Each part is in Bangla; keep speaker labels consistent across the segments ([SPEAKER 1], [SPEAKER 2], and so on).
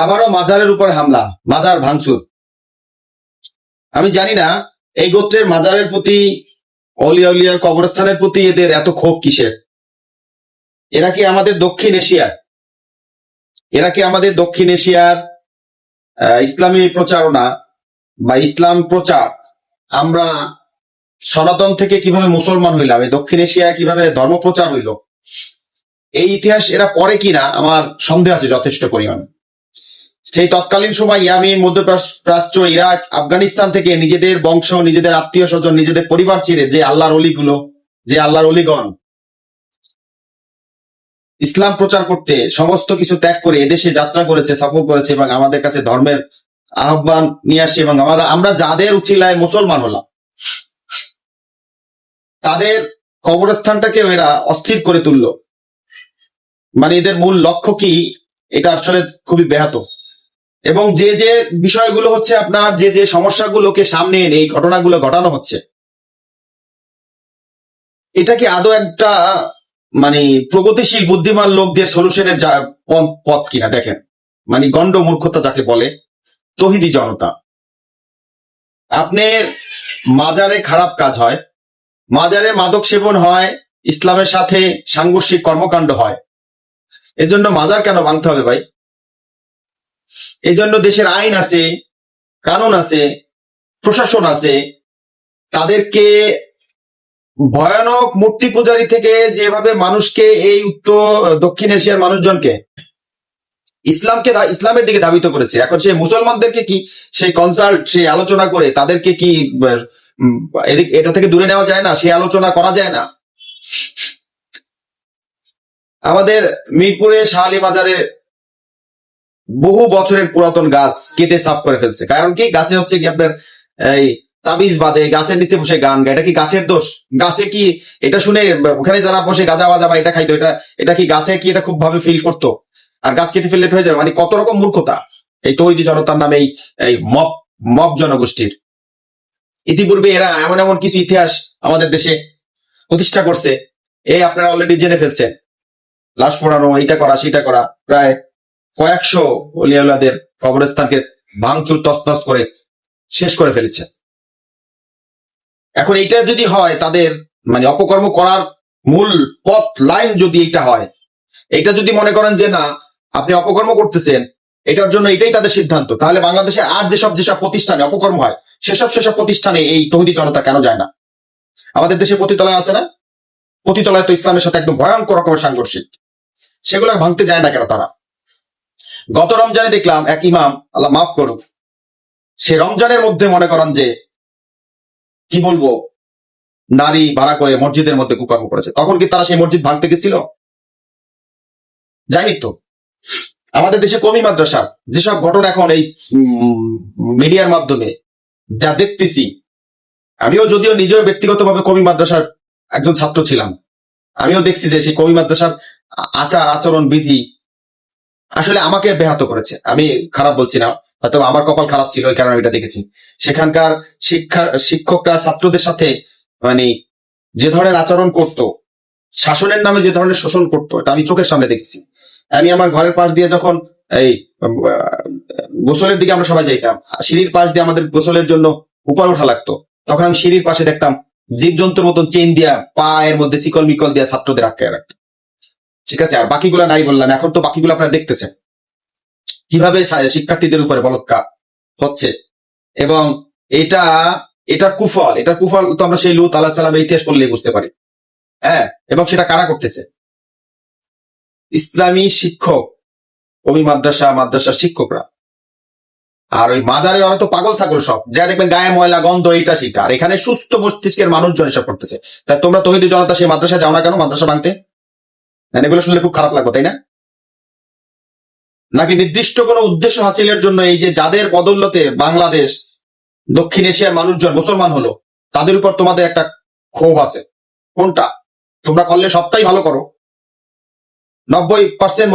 [SPEAKER 1] আবারও মাজারের উপর হামলা, মাজার ভাঙচুর। আমি জানি না এই গোত্রের মাজারের প্রতি, অলিয়া উলিয়ার কবরস্থানের প্রতি এদের এত ক্ষোভ কিসের। এরা কি আমাদের দক্ষিণ এশিয়ার ইসলামী প্রচারণা বা ইসলাম প্রচার, আমরা সনাতন থেকে কিভাবে মুসলমান হইলাম, এই দক্ষিণ এশিয়ায় কিভাবে ধর্ম প্রচার হইল, এই ইতিহাস এরা পড়ে কিনা আমার সন্দেহ আছে যথেষ্ট পরিমাণ। সেই তৎকালীন সময় ইয়ামিন, মধ্যপ্রাচ্য, ইরাক, আফগানিস্তান থেকে নিজেদের বংশ, নিজেদের আত্মীয় স্বজন, নিজেদের পরিবার ছেড়ে যে আল্লাহর অলিগণ ইসলাম প্রচার করতে সমস্ত কিছু ত্যাগ করে এদেশে যাত্রা করেছে, সফর করেছে এবং আমাদের কাছে ধর্মের আহ্বান নিয়ে আসছে, এবং আমরা যাদের উছিলায় মুসলমান হলাম, তাদের কবরস্থানটাকে এরা অস্থির করে তুললো। মানে এদের মূল লক্ষ্য কি, এটা আসলে খুবই ব্যাহত। এবং যে যে বিষয়গুলো হচ্ছে, আপনার যে যে সমস্যাগুলোকে সামনে এনে এই ঘটনাগুলো ঘটানো হচ্ছে, এটা কি আদৌ একটা মানে প্রগতিশীল বুদ্ধিমান লোকদের সলিউশনের পথ কিনা? দেখেন, মানে গণ্ড মূর্খতা যাকে বলে, তৌহিদি জনতা। আপনার মাজারে খারাপ কাজ হয়, মাজারে মাদক সেবন হয়, ইসলামের সাথে সাংঘর্ষিক কর্মকাণ্ড হয়, এজন্য মাজার কেন ভাঙতে হবে ভাই? এই জন্য দেশের আইন আছে, কানুন আছে, প্রশাসন আছে। তাদেরকে ভয়ানক মূর্তি পূজারী থেকে যেভাবে মানুষকে, এই দক্ষিণ এশিয়ার মানুষজনকে ইসলামের দিকে ধাবিত করেছে, এখন সেই মুসলমানদেরকে কি সেই কনসাল্ট, সেই আলোচনা করে তাদেরকে কি এটা থেকে দূরে নেওয়া যায় না? সেই আলোচনা করা যায় না? আমাদের মিরপুরে শাহ আলী মাজারে বহু বছরের পুরাতন গাছ কেটে সাফ করে ফেলছে। কারণ কি? গাছে হচ্ছে কি আপনার এই তাবিজ বাদে, গাছের নিচে বসে গান গায়। এটা কি গাছের দোষ? গাছে কি এটা শুনে ওখানে যারা বসে গাঁজা বাজা বা এটা খাইতো, এটা কি গাছে কি এটা খুব ভাবে ফিল করতো? আর গাছ কেটে ফেললে হয়ে যাবে? মানে কত রকম মূর্খতা এই তৌহিদি জনতার নামে, এই মব জনগোষ্ঠীর। ইতিপূর্বে এরা এমন এমন কিছু ইতিহাস আমাদের দেশে প্রতিষ্ঠা করছে, এই আপনারা অলরেডি জেনে ফেলছেন। লাশ পোড়ানো, এইটা করা সেটা করা, প্রায় কয়েকশো অলিয়াউল্লাহদের কবরস্থানকে ভাঙচুর তছনছ করে শেষ করে ফেলেছে। এখন এইটা যদি হয়, তাদের মানে অপকর্ম করার মূল পথ লাইন যদি এইটা হয়, এইটা যদি মনে করেন যে না আপনি অপকর্ম করতেছেন, এটার জন্য এটাই তাদের সিদ্ধান্ত, তাহলে বাংলাদেশে আর যেসব প্রতিষ্ঠানে অপকর্ম হয়, সেসব প্রতিষ্ঠানে এই তৌহিদি জনতা কেন যায় না? আমাদের দেশে পতিতলায় আছে না? পতিতলায় তো ইসলামের সাথে একদম ভয়ঙ্কর রকমের সাংঘর্ষিক, সেগুলো ভাঙতে যায় না কেন তারা? গত রমজানে দেখলাম এক ইমাম, আল্লাহ মাফ করুক, সে রমজানের মধ্যে মনে করেন যে কি বলবো, নারী ভাড়া করে মসজিদের মধ্যে কুকর্ম করেছে। তখন কি তারা সেই মসজিদ ভাঙতে গেছিল? যায়নি তো। আমাদের দেশে কমি মাদ্রাসার যেসব ঘটনা এখন এই মিডিয়ার মাধ্যমে যা দেখতেছি, আমিও যদিও নিজেও ব্যক্তিগতভাবে কমি মাদ্রাসার একজন ছাত্র ছিলাম, আমিও দেখছি যে সেই কমি মাদ্রাসার আচার আচরণ বিধি আসলে আমাকে ব্যাহত করেছে। আমি খারাপ বলছি না, হয়তো আমার কপাল খারাপ ছিল, এই কারণে এটা দেখেছি। সেখানকার শিক্ষকরা ছাত্রদের সাথে মানে যে ধরনের আচরণ করত, শাসনের নামে যে ধরনের শোষণ করতো, এটা আমি চোখের সামনে দেখেছি। আমি আমার ঘরের পাশ দিয়ে যখন এই গোসলের দিকে আমরা সবাই যাইতাম, সিঁড়ির পাশ দিয়ে আমাদের গোসলের জন্য উপর ওঠা লাগতো, তখন আমি সিঁড়ির পাশে দেখতাম জীবজন্তুর মতন চেইন দিয়া পায়ের মধ্যে শিকল মিকল দিয়া ছাত্রদের আটকায় রাখতো। ঠিক আছে, আর বাকিগুলা নাই বললাম। এখন তো বাকিগুলো আপনারা দেখতেছেন কিভাবে শিক্ষার্থীদের উপরে বলৎকার হচ্ছে, এবং এটার কুফল তো আমরা সেই লূত আলাইহিস সালামের ইতিহাস পড়লেই বুঝতে পারি। হ্যাঁ, এবং সেটা কারা করতেছে? ইসলামী শিক্ষক, কমি মাদ্রাসার শিক্ষকরা। আর ওই মাজারের ওরা তো পাগল ছাগল সব, যা দেখবেন গায়ে ময়লা গন্ধ এইটা সেটা। আর এখানে সুস্থ মস্তিষ্কের মানুষজন এসব করতেছে। তাই তোমরা তৌহিদি জনতা সেই মাদ্রাসা যাও না কেন? মাদ্রাসা ভাঙতে? এগুলো শুনলে খুব খারাপ লাগবে, তাই না? নাকি নির্দিষ্ট কোনো উদ্দেশ্য হাসিলের জন্য এই যে যাদের বদৌলতে বাংলাদেশ, দক্ষিণ এশিয়ার মানুষজন মুসলমান হলো, তাদের উপর তোমাদের একটা ক্ষোভ আছে? কোনটা? তোমরা করলে সবটাই ভালো করো। 90%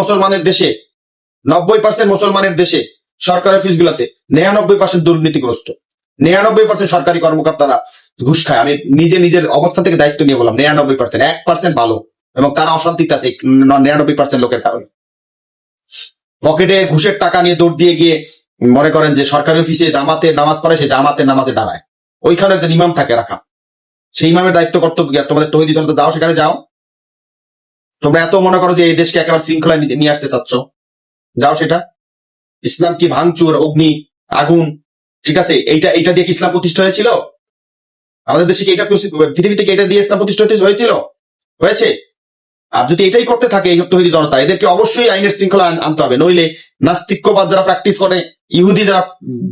[SPEAKER 1] মুসলমানের দেশে সরকারি অফিস গুলাতে 99% দুর্নীতিগ্রস্ত, 99% সরকারি কর্মকর্তারা ঘুষ খায়। আমি নিজের অবস্থান থেকে দায়িত্ব নিয়ে বললাম 99%, 1% ভালো, এবং তারা অশান্তিতে আছে 99% লোকের কারণে। পকেটে ঘুষের টাকা নিয়ে দৌড় দিয়ে গিয়ে মনে করেন যে সরকারি অফিসে জামাতে নামাজ পড়ে, সেই জামাতের নামাজে দাঁড়ায়, ওইখানে একজন ইমাম থাকে রাখা, সেই ইমামের দায়িত্ব কর্তব্য কি? আর তোমাদের তৌহিদি জনতা যাও, সেখানে যাও। তোমরা এত মনে করো যে এই দেশকে একেবারে শৃঙ্খলায় নিয়ে আসতে চাচ্ছ, যাও সেটা। ইসলাম কি ভাঙচুর, অগ্নি, আগুন, ঠিক আছে, এইটা দিয়ে কি ইসলাম প্রতিষ্ঠা হয়েছিল? আমাদের দেশে কি এটা পৃথিবীতে কি এটা দিয়ে ইসলাম প্রতিষ্ঠা হয়েছিল? হয়েছে? আর যদি এটাই করতে থাকে এই তৌহিদি জনতা, এদেরকে অবশ্যই আইনের শৃঙ্খলা আনতে হবে, নইলে নাস্তিক্যবাদ যারা প্র্যাকটিস করে, ইহুদি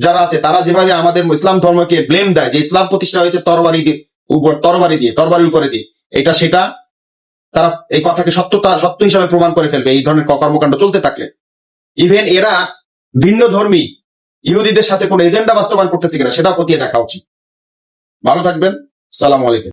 [SPEAKER 1] যারা আছে, তারা যেভাবে আমাদের ইসলাম ধর্মকে ব্লেম দেয় যে ইসলাম প্রতিষ্ঠা হয়েছে তরবারির উপরে দিয়ে, এটা সেটা, তারা এই কথাকে সত্য হিসাবে প্রমাণ করে ফেলবে এই ধরনের কর্মকাণ্ড চলতে থাকলে। ইভেন এরা ভিন্ন ধর্মী ইহুদিদের সাথে কোন এজেন্ডা বাস্তবায়ন করতেছে কিনা সেটাও খতিয়ে দেখা উচিত। ভালো থাকবেন, সালাম আলাইকুম।